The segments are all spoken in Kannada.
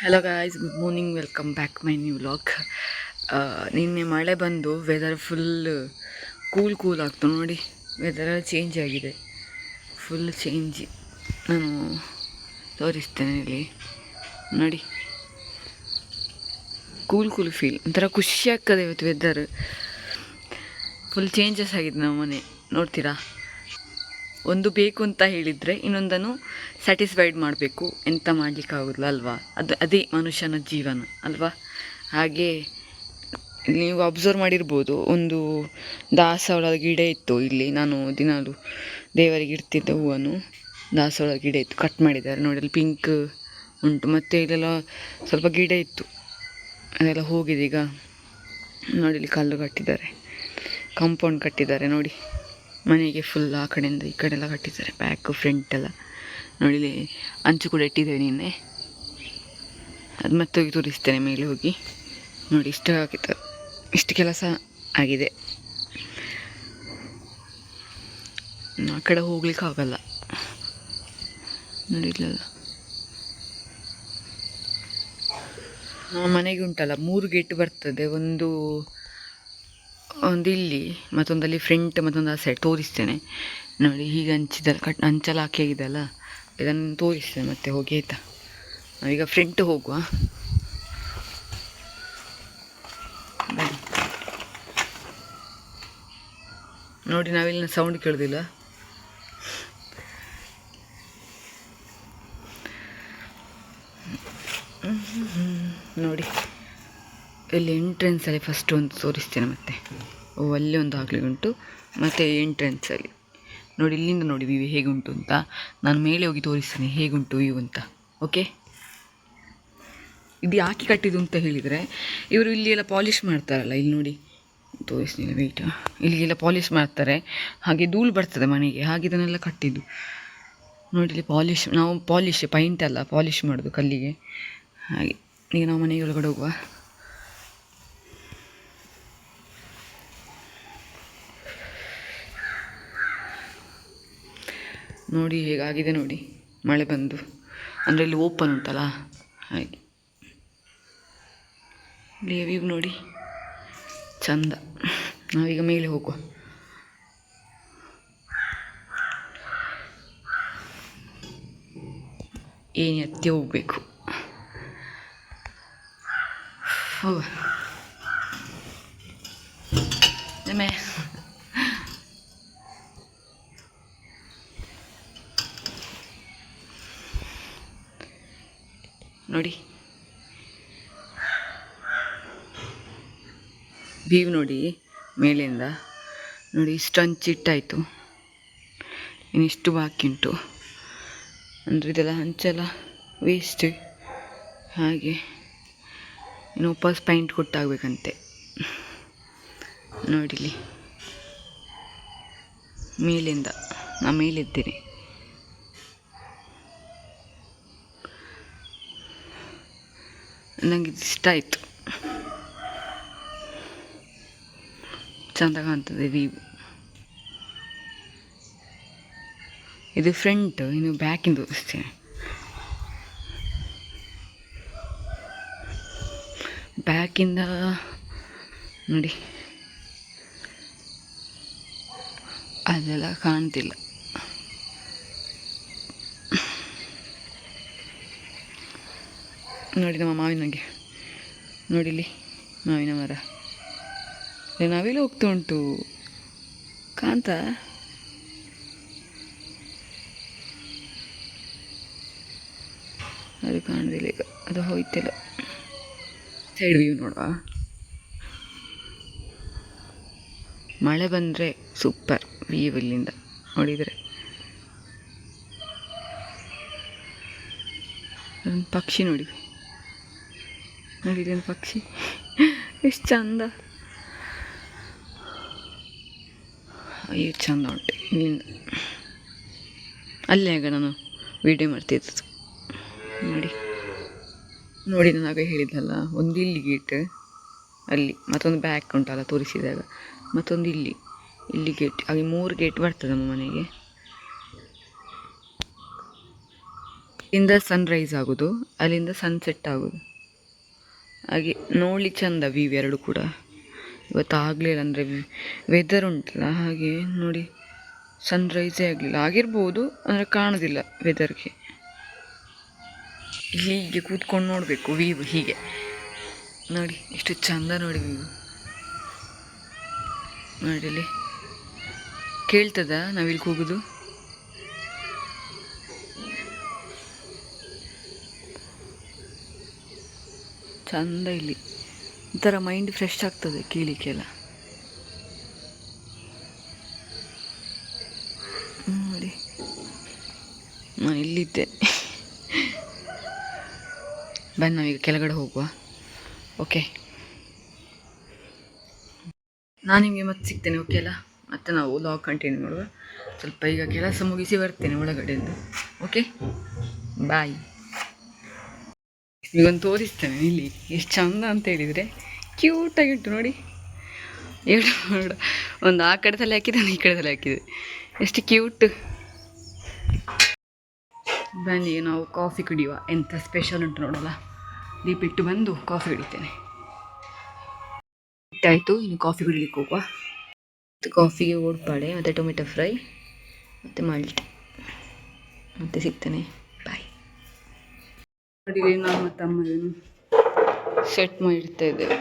Hello guys, good morning, welcome back my new vlog. ನಿನ್ನೆ ಮಳೆ ಬಂದು ವೆದರ್ ಫುಲ್ ಕೂಲ್ ಆಗ್ತು ನೋಡಿ. ವೆದರ್ ಚೇಂಜ್ ಆಗಿದೆ, ಫುಲ್ ಚೇಂಜ್. ನಾನು ತೋರಿಸ್ತೇನೆ ಇಲ್ಲಿ ನೋಡಿ. ಕೂಲ್ ಫೀಲ್, ಒಂಥರ ಖುಷಿ ಆಗ್ತದೆ. ಇವತ್ತು ವೆದರ್ ಫುಲ್ ಚೇಂಜಸ್ ಆಗಿದೆ. ನಮ್ಮ ಮನೆ ನೋಡ್ತೀರಾ. ಒಂದು ಬೇಕು ಅಂತ ಹೇಳಿದರೆ ಇನ್ನೊಂದನ್ನು ಸ್ಯಾಟಿಸ್ಫೈಡ್ ಮಾಡಬೇಕು, ಎಂತ ಮಾಡಲಿಕ್ಕಾಗೋದಿಲ್ಲ ಅಲ್ವಾ. ಅದೇ ಮನುಷ್ಯನ ಜೀವನ ಅಲ್ವಾ. ಹಾಗೆ ನೀವು ಅಬ್ಸರ್ವ್ ಮಾಡಿರ್ಬೋದು, ಒಂದು ದಾಸವಾಳದ ಗಿಡ ಇತ್ತು ಇಲ್ಲಿ. ನಾನು ದಿನಾಲು ದೇವರಿಗೆ ಇಡ್ತಿದ್ದ ಹೂವನ್ನು, ದಾಸವಾಳದ ಗಿಡ ಇತ್ತು, ಕಟ್ ಮಾಡಿದ್ದಾರೆ ನೋಡಿ. ಅಲ್ಲಿ ಪಿಂಕ್ ಉಂಟು, ಮತ್ತು ಇಲ್ಲೆಲ್ಲ ಸ್ವಲ್ಪ ಗಿಡ ಇತ್ತು, ಅದೆಲ್ಲ ಹೋಗಿದೆ ಈಗ ನೋಡಿ. ಇಲ್ಲಿ ಕಲ್ಲು ಕಟ್ಟಿದ್ದಾರೆ, ಕಾಂಪೌಂಡ್ ಕಟ್ಟಿದ್ದಾರೆ ನೋಡಿ. ಮನೆಗೆ ಫುಲ್ ಆ ಕಡೆಯಿಂದ ಈ ಕಡೆ ಎಲ್ಲ ಕಟ್ಟಿದ್ದಾರೆ, ಬ್ಯಾಕ್ ಫ್ರಂಟ್ ಎಲ್ಲ ನೋಡಿ. ಇಲ್ಲಿ ಅಂಚು ಕೂಡ ಇಟ್ಟಿದ್ದೇವೆ ನಿನ್ನೆ, ಅದು ಮತ್ತೆ ಹೋಗಿ ತೋರಿಸ್ತೇನೆ ಮೇಲೆ ಹೋಗಿ ನೋಡಿ. ಇಷ್ಟು ಕೆಲಸ ಆಗಿದೆ. ಆ ಕಡೆ ಹೋಗ್ಲಿಕ್ಕೆ ಆಗಲ್ಲ ನೋಡಿ. ಇಲ್ಲಲ್ಲ ಮನೆಗೆ ಉಂಟಲ್ಲ 3 ಗೇಟ್ ಬರ್ತದೆ. ಒಂದು ಇಲ್ಲಿ, ಮತ್ತೊಂದಲ್ಲಿ ಫ್ರಂಟ್, ಮತ್ತೊಂದು ಆ ಸೈಡ್ ತೋರಿಸ್ತೇನೆ ನೋಡಿ. ಹೀಗೆ ಅಂಚೆಲ್ಲ ಹಾಕಿ ಆಗಿದೆಲ್ಲ, ಇದನ್ನು ತೋರಿಸ್ತೇನೆ ಮತ್ತೆ ಹೋಗಿ, ಆಯಿತಾ. ನಾವೀಗ ಫ್ರಂಟ್ ಹೋಗುವ. ನೋಡಿ, ನಾವಿಲ್ಲಿ ಸೌಂಡ್ ಕೇಳೋದಿಲ್ಲ. ನೋಡಿ ಇಲ್ಲಿ ಎಂಟ್ರೆನ್ಸಲ್ಲಿ ಫಸ್ಟ್ ಒಂದು ತೋರಿಸ್ತೇನೆ, ಮತ್ತೆ ಅಲ್ಲಿ ಒಂದು ಆಗಲಿ ಉಂಟು, ಮತ್ತು ಎಂಟ್ರೆನ್ಸಲ್ಲಿ ನೋಡಿ. ಇಲ್ಲಿಂದ ನೋಡಿ ವ್ಯೂ ಹೇಗೆ ಉಂಟು ಅಂತ. ನಾನು ಮೇಲೆ ಹೋಗಿ ತೋರಿಸ್ತೇನೆ ಹೇಗುಂಟು ವ್ಯೂ ಅಂತ. ಓಕೆ, ಇದು ಯಾಕೆ ಕಟ್ಟಿದ್ದು ಅಂತ ಹೇಳಿದರೆ, ಇವರು ಇಲ್ಲಿ ಎಲ್ಲ ಪಾಲಿಷ್ ಮಾಡ್ತಾರಲ್ಲ, ಇಲ್ಲಿ ನೋಡಿ ತೋರಿಸ್ತೀನಿ ವೆಯ್ಟ್. ಇಲ್ಲಿಗೆಲ್ಲ ಪಾಲಿಷ್ ಮಾಡ್ತಾರೆ, ಹಾಗೆ ಧೂಳು ಬರ್ತದೆ ಮನೆಗೆ, ಹಾಗೆ ಇದನ್ನೆಲ್ಲ ಕಟ್ಟಿದ್ದು ನೋಡಿ. ಇಲ್ಲಿ ನಾವು ಪೈಂಟ್ ಅಲ್ಲ, ಪಾಲಿಷ್ ಮಾಡೋದು ಕಲ್ಲಿಗೆ. ಹಾಗೆ ಈಗ ನಾವು ಮನೆಗೆ ಒಳಗಡೆ ಹೋಗುವ. ನೋಡಿ ಹೇಗಾಗಿದೆ ನೋಡಿ, ಮಳೆ ಬಂದು. ಅಂದರೆ ಇಲ್ಲಿ ಓಪನ್ ಉಂಟಲ್ಲ, ಹಾಗೆ ಇಲ್ಲಿ ವ್ಯೂ ನೋಡಿ, ಚಂದ. ನಾವೀಗ ಮೇಲೆ ಹೋಗುವ. ಏನು ಎತ್ತಿ ಹೋಗಬೇಕು. ನೋಡಿ ವ್ಯೂ ನೋಡಿ ಮೇಲಿಂದ ನೋಡಿ. ಇಷ್ಟು ಹಂಚಿಟ್ಟಾಯಿತು, ಇನ್ನಿಷ್ಟು ಬಾಕಿ ಉಂಟು. ಅಂದರೆ ಇದೆಲ್ಲ ಹಂಚೆಲ್ಲ ವೇಸ್ಟ್. ಹಾಗೆ ಇನ್ನು ವಾಪಸ್ ಪೈಂಟ್ ಕೊಟ್ಟಾಗಬೇಕಂತೆ ನೋಡಿಲಿ. ಮೇಲಿಂದ ನಾನು ಮೇಲಿದ್ದೇನೆ. ನನಗೆ ಇಷ್ಟ ಆಯಿತು, ಚೆಂದ ಕಾಣ್ತದೆ ವ್ಯೂ. ಇದು ಫ್ರಂಟ್, ಇನ್ನು ಬ್ಯಾಕಿಂದ ತೋರಿಸ್ತೇನೆ. ಬ್ಯಾಕಿಂದ ನೋಡಿ, ಅದೆಲ್ಲ ಕಾಣ್ತಿಲ್ಲ. ನೋಡಿ ನಮ್ಮ ಮಾವಿನಗೆ ನೋಡಿಲಿ, ಮಾವಿನ ಮರ ನಾವೆಲ್ಲ ಹೋಗ್ತಾ ಉಂಟು ಕಾಂತ. ಅದು ಕಾಣದಿಲ್ಲ ಈಗ, ಅದು ಹೋಯ್ತಿಲ್ಲ. ಸೈಡ್ ವ್ಯೂ ನೋಡುವ. ಮಳೆ ಬಂದರೆ ಸೂಪರ್ ವ್ಯೂ ಇಲ್ಲಿಂದ ನೋಡಿದರೆ. ಒಂದು ಪಕ್ಷಿ ನೋಡಿ, ಒಂದು ಪಕ್ಷಿ ಎಷ್ಟು ಚಂದ. ಅಯ್ಯೋ ಚಂದ ಉಂಟು ಇಲ್ಲಿಂದ. ಅಲ್ಲೇ ಆಗ ನಾನು ವೀಡಿಯೋ ಮಾಡ್ತಿದ್ದು ನೋಡಿ. ನೋಡಿ ನಾನು ಹೇಳಿದ್ನಲ್ಲ, ಒಂದು ಇಲ್ಲಿ ಗೇಟ್, ಅಲ್ಲಿ ಮತ್ತೊಂದು ಬ್ಯಾಕ್ ಉಂಟಲ್ಲ ತೋರಿಸಿದಾಗ, ಮತ್ತೊಂದು ಇಲ್ಲಿ ಗೇಟ್, ಹಾಗೆ 3 ಗೇಟ್ ಬರ್ತದೆ ನಮ್ಮ ಮನೆಗೆ. ಇಂದ ಸನ್ರೈಸ್ ಆಗೋದು, ಅಲ್ಲಿಂದ ಸನ್ಸೆಟ್ ಆಗೋದು. ಹಾಗೆ ನೋಡ್ಲಿಕ್ಕೆ ಚಂದ ವ್ಯೂ ಎರಡು ಕೂಡ. ಇವತ್ತು ಆಗಲಿಲ್ಲ ಅಂದರೆ ವೆದರ್ ಉಂಟಲ್ಲ ಹಾಗೆ ನೋಡಿ, ಸನ್ರೈಸೇ ಆಗಲಿಲ್ಲ. ಆಗಿರ್ಬೋದು ಅಂದರೆ ಕಾಣೋದಿಲ್ಲ ವೆದರ್ಗೆ. ಹೀಗೆ ಕೂತ್ಕೊಂಡು ನೋಡಬೇಕು ವ್ಯೂ. ಹೀಗೆ ನೋಡಿ ಎಷ್ಟು ಚಂದ ನೋಡಿ ವ್ಯೂ. ನೋಡಿಲಿ ಕೇಳ್ತದ ನಾವಿಲ್ಲಿ ಕೂಗುದು. ಚಂದ ಇಲ್ಲಿ ಒಂಥರ ಮೈಂಡ್ ಫ್ರೆಶ್ ಆಗ್ತದೆ ಕೇಳಿಕ್ಕೆಲ್ಲ. ನೋಡಿ ನಾನು ಇಲ್ಲಿದ್ದೆ. ಬನ್ನಿ ನಾವೀಗ ಕೆಳಗಡೆ ಹೋಗುವ. ಓಕೆ, ನಾನು ನಿಮಗೆ ಮತ್ತೆ ಸಿಗ್ತೇನೆ. ಓಕೆ ಅಲ್ಲ, ಮತ್ತೆ ನಾವು ಲಾಗ್ ಕಂಟಿನ್ಯೂ ಮಾಡುವ. ಸ್ವಲ್ಪ ಈಗ ಕೆಲಸ ಮುಗಿಸಿ ಬರ್ತೇನೆ ಒಳಗಡೆಯಿಂದ. ಓಕೆ, ಬಾಯ್. ಈಗೊಂದು ತೋರಿಸ್ತೇನೆ ಇಲ್ಲಿ ಎಷ್ಟು ಚಂದ ಅಂತ ಹೇಳಿದರೆ. ಕ್ಯೂಟಾಗಿಟ್ಟು ನೋಡಿ, ಎರಡು ಒಂದು ಆ ಕಡೆ ತಲೆ ಹಾಕಿದೆ, ಒಂದು ಈ ಕಡೆ ತಲೆ ಹಾಕಿದೆ. ಎಷ್ಟು ಕ್ಯೂಟ್. ಬನ್ನಿ ನಾವು ಕಾಫಿ ಕುಡಿಯುವ. ಎಂಥ ಸ್ಪೆಷಲ್ ಉಂಟು ನೋಡಲ್ಲ. ದೀಪಿಟ್ಟು ಬಂದು ಕಾಫಿ ಕುಡಿತೇನೆ. ಇಟ್ಟಾಯಿತು, ಇನ್ನು ಕಾಫಿ ಕುಡಿಲಿಕ್ಕೆ ಹೋಗುವ. ಕಾಫಿಗೆ ಓಡ್ಪಾಡೆ ಮತ್ತು ಟೊಮೆಟೊ ಫ್ರೈ ಮತ್ತು ಮಾಲ್ಟ್. ಮತ್ತೆ ಸಿಗ್ತೇನೆ, ಬಾಯ್. ನೋಡಿ, ನಾವು ಮತ್ತು ಅಮ್ಮದೇನು ಸೆಟ್ ಮಾಡಿಡ್ತಾ ಇದ್ದೇವೆ.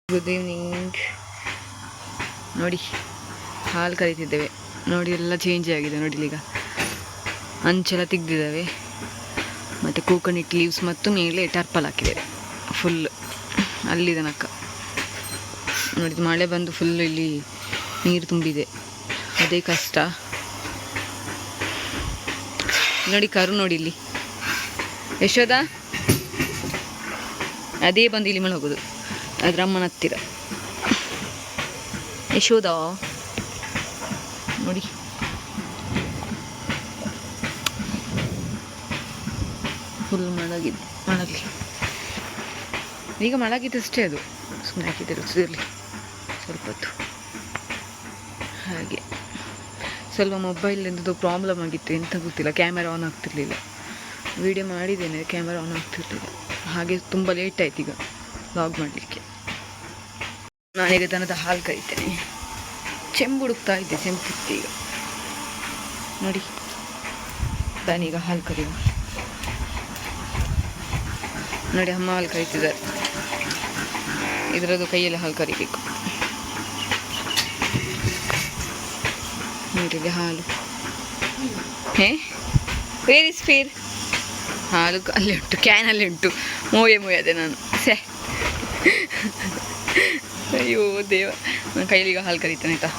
Good evening. ನೋಡಿ ಹಾಲು ಕರಿತಿದ್ದೇವೆ. ನೋಡಿ ಎಲ್ಲ ಚೇಂಜ್ ಆಗಿದೆ ನೋಡಿ. ಈಗ ಅಂಚೆಲ್ಲ ತೆಗ್ದಿದ್ದಾವೆ ಮತ್ತು ಕೋಕೋನಟ್ ಲೀವ್ಸ್ ಮತ್ತು ಮೇಲೆ ಟರ್ಪಲ್ ಹಾಕಿದ್ದೇವೆ ಫುಲ್ ಅಲ್ಲಿ ತನಕ. ನೋಡಿ ಮಳೆ ಬಂದು ಫುಲ್ ಇಲ್ಲಿ ನೀರು ತುಂಬಿದೆ, ಅದೇ ಕಷ್ಟ. ನೋಡಿ ಕರು ನೋಡಿ ಇಲ್ಲಿ ಯಶೋದ ಅದೇ ಬಂದು ಇಲ್ಲಿ ಮೇಲೆ ಹೋಗೋದು ಅದ್ರ ಅಮ್ಮನ ಹತ್ತಿರ. ಯಶೋದ ನೋಡಿ ಫುಲ್ ಮಳಗಲಿ. ಈಗ ಮಳಗಿದ್ದಷ್ಟೇ, ಅದು ಸುಮ್ಮನೆ ಹಾಕಿದ್ದೆ ರುಚಿಯಲ್ಲಿ ಸ್ವಲ್ಪ ಹೊತ್ತು. ಹಾಗೆ ಸ್ವಲ್ಪ ಮೊಬೈಲಿಂದು ಪ್ರಾಬ್ಲಮ್ ಆಗಿತ್ತು, ಎಂತ ಗೊತ್ತಿಲ್ಲ. ಕ್ಯಾಮೆರಾ ಆನ್ ಆಗ್ತಿರ್ಲಿಲ್ಲ. ವಿಡಿಯೋ ಮಾಡಿದ್ದೇನೆ, ಕ್ಯಾಮೆರಾ ಆನ್ ಆಗ್ತಿರ್ಲಿಲ್ಲ. ಹಾಗೆ ತುಂಬ ಲೇಟ್ ಆಯ್ತು ಈಗ ವ್ಲಾಗ್ ಮಾಡಲಿಕ್ಕೆ. ನಾನೀಗ ದನದ ಹಾಲು ಕರಿತೇನೆ. ಚೆಂಬು ಹುಡುಕ್ತಾ ಇದ್ದೆ, ಚೆಂಬಿತ್ತು ಈಗ. ನೋಡಿ ನಾನೀಗ ಹಾಲು ಕರಿಯುವ. ನೋಡಿ ಅಮ್ಮ ಹಾಲು ಕರಿತಿದ್ದಾರೆ. ಇದರದ್ದು ಕೈಯಲ್ಲಿ ಹಾಲು ಕರಿಬೇಕು. ನೋಡಿ ಹಾಲು. Where is fair. ಹಾಲು ಅಲ್ಲಿ ಉಂಟು, ಕ್ಯಾನಲ್ಲಿ ಉಂಟು. ಮೋಯದೆ ನಾನು ಸೇ. ಅಯ್ಯೋ ದೇವ, ನನ್ನ ಕೈಲಿ ಈಗ ಹಾಲು ಕರಿತೇನೆ ಆಯ್ತಾ.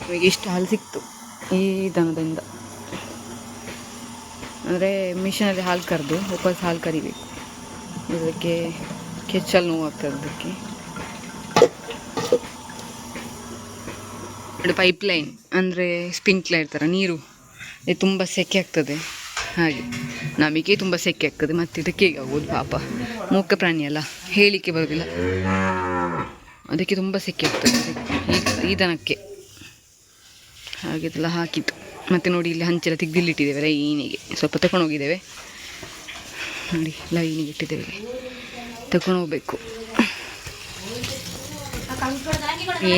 ನಮಗೆ ಇಷ್ಟು ಹಾಲು ಸಿಕ್ತು ಈ ದನದಿಂದ. ಅಂದರೆ ಮಿಷನಲ್ಲಿ ಹಾಲು ಕರೆದು ವಾಪಸ್ ಹಾಲು ಕರಿಬೇಕು. ಇದಕ್ಕೆ ಕೆಚ್ಚಲು ನೋವು ಆಗ್ತದೆ ಅದಕ್ಕೆ. ಪೈಪ್ಲೈನ್ ಅಂದರೆ ಸ್ಪ್ರಿಂಕ್ಲರ್ ಥರ ನೀರು ಇದು ತುಂಬ ಸೆಕೆ ಆಗ್ತದೆ. ಹಾಗೆ ನಮಗೆ ತುಂಬ ಸೆಕೆ ಆಗ್ತದೆ, ಮತ್ತು ಇದಕ್ಕೆ ಹೇಗೆ ಆಗೋದು ಪಾಪ, ಮೂಕ ಪ್ರಾಣಿ ಅಲ್ಲ, ಹೇಳಲಿಕ್ಕೆ ಬರೋದಿಲ್ಲ. ಅದಕ್ಕೆ ತುಂಬ ಸೆಕೆ ಆಗ್ತದೆ ಈ ದನಕ್ಕೆ. ಹಾಗೆ ಇದೆಲ್ಲ ಹಾಕಿತ್ತು. ಮತ್ತು ನೋಡಿ ಇಲ್ಲಿ ಹಂಚೆಲ್ಲ ತೆಗೆದಿಲ್ಲಿಟ್ಟಿದ್ದೇವೆ ಲೈನಿಗೆ. ಸ್ವಲ್ಪ ತಗೊಂಡೋಗಿದ್ದೇವೆ ನೋಡಿ, ಲೈನಿಗೆ ಇಟ್ಟಿದ್ದೇವೆ, ತಗೊಂಡೋಗ್ಬೇಕು.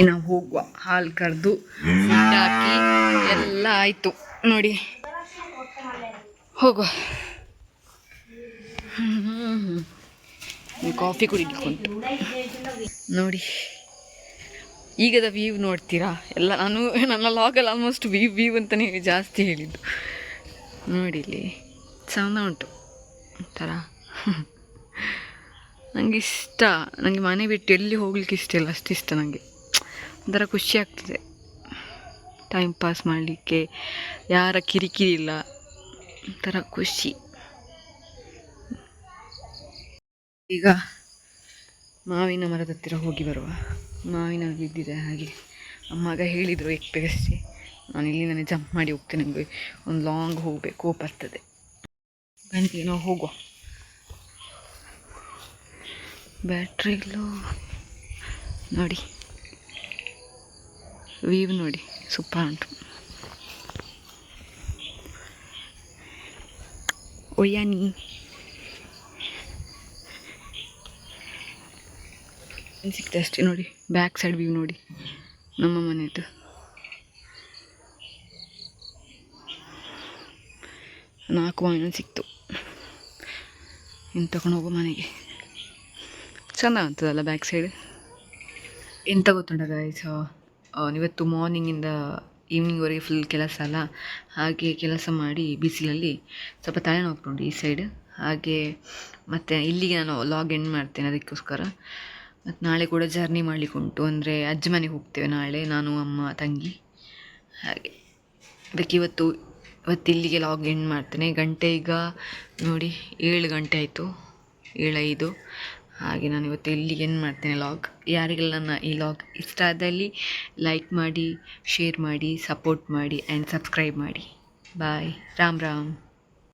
ನಾವು ಹೋಗುವ, ಹಾಲು ಕರೆದು ಫುಡ್ ಹಾಕಿ ಎಲ್ಲ ಆಯಿತು ನೋಡಿ, ಹೋಗುವ. ಕಾಫಿ ಕುಡಿಲಿಕ್ಕುಂಟು ನೋಡಿ. ಈಗದ ವ್ಯೂ ನೋಡ್ತೀರಾ ಎಲ್ಲ. ನನ್ನ ಲಾಗಲ್ಲಿ ಆಲ್ಮೋಸ್ಟ್ ವ್ಯೂ ಅಂತಲೇ ಜಾಸ್ತಿ ಹೇಳಿದ್ದು. ನೋಡಿ ಇಲ್ಲಿ ಚಂದ ಉಂಟು ಒಂಥರ. ನನಗೆ ಇಷ್ಟ, ನನಗೆ ಮನೆ ಬಿಟ್ಟು ಎಲ್ಲಿ ಹೋಗ್ಲಿಕ್ಕೆ ಇಷ್ಟ ಇಲ್ಲ, ಅಷ್ಟು ಇಷ್ಟ ನನಗೆ. ಒಂಥರ ಖುಷಿ ಆಗ್ತದೆ ಟೈಮ್ ಪಾಸ್ ಮಾಡಲಿಕ್ಕೆ, ಯಾರ ಕಿರಿಕಿರಿ ಇಲ್ಲ, ಒಂಥರ ಖುಷಿ. ಈಗ ಮಾವಿನ ಮರದ ಹತ್ತಿರ ಹೋಗಿ ಬರುವ. ಮಾವಿನ ಬಿದ್ದಿದೆ ಹಾಗೆ. ಅಮ್ಮಗ ಹೇಳಿದರು ಎಕ್ಬೇಕಷ್ಟೇ, ನಾನು ಇಲ್ಲಿಂದನೇ ಜಂಪ್ ಮಾಡಿ ಹೋಗ್ತೇನೆ, ನನಗೆ ಒಂದು ಲಾಂಗ್ ಹೋಗಬೇಕು, ಕೋಪ ಬರ್ತದೆ. ಬನ್ನಿ ನಾವು ಹೋಗುವ. ಬ್ಯಾಟ್ರಿ ಇಲ್ಲೋ ನೋಡಿ, ವ್ಯೂ ನೋಡಿ ಸೂಪರ್ ಉಂಟು. ಒಯ್ಯಾನಿ ಸಿಕ್ತೆ ಅಷ್ಟೇ ನೋಡಿ. ಬ್ಯಾಕ್ ಸೈಡ್ ವ್ಯೂ ನೋಡಿ ನಮ್ಮ ಮನೆಯದು. ನಾಲ್ಕು ಮಾವಿನ ಸಿಕ್ತು, ಇನ್ನು ತಗೊಂಡು ಹೋಗೋ ಮನೆಗೆ. ಚೆಂದ ಆಗ್ತದಲ್ಲ ಬ್ಯಾಕ್ ಸೈಡ್. ಎಂತ ಗೊತ್ತುಂಟ ಗಾಯ್ಸ್, ಇವತ್ತು ಮಾರ್ನಿಂಗಿಂದ ಈವ್ನಿಂಗ್ವರೆಗೆ ಫುಲ್ ಕೆಲಸ ಅಲ್ಲ, ಹಾಗೆ ಕೆಲಸ ಮಾಡಿ ಬಿಸಿಲಲ್ಲಿ ಸ್ವಲ್ಪ ತಲೆನೋವು ಆಗ್ತುಂಟು ಈ ಸೈಡ್. ಹಾಗೆ ಮತ್ತು ಇಲ್ಲಿಗೆ ನಾನು ಲಾಗ್ ಎಂಡ್ ಮಾಡ್ತೇನೆ ಅದಕ್ಕೋಸ್ಕರ. ಮತ್ತು ನಾಳೆ ಕೂಡ ಜರ್ನಿ ಮಾಡಲಿಕ್ಕೆ ಉಂಟು, ಅಂದರೆ ಅಜ್ಜಿ ಮನೆಗೆ ಹೋಗ್ತೇವೆ ನಾಳೆ, ನಾನು ಅಮ್ಮ ತಂಗಿ. ಹಾಗೆ ಅದಕ್ಕೆ ಇವತ್ತು ಇಲ್ಲಿಗೆ ಲಾಗ್ ಎಂಡ್ ಮಾಡ್ತೇನೆ. ಗಂಟೆ ಈಗ ನೋಡಿ 7 ಗಂಟೆ ಆಯಿತು, 7:05. ಹಾಗೆ ನಾನು ಇವತ್ತು ಇಲ್ಲಿಗೆ ಎಂಡ್ ಮಾಡ್ತೇನೆ ಲಾಗ್. ಯಾರಿಗೆಲ್ಲ ನನ್ನ ಈ ಲಾಗ್ ಇಷ್ಟ ಆದಲ್ಲಿ ಲೈಕ್ ಮಾಡಿ, ಶೇರ್ ಮಾಡಿ, ಸಪೋರ್ಟ್ ಮಾಡಿ ಆ್ಯಂಡ್ ಸಬ್ಸ್ಕ್ರೈಬ್ ಮಾಡಿ. ಬಾಯ್, ರಾಮ್ ರಾಮ್.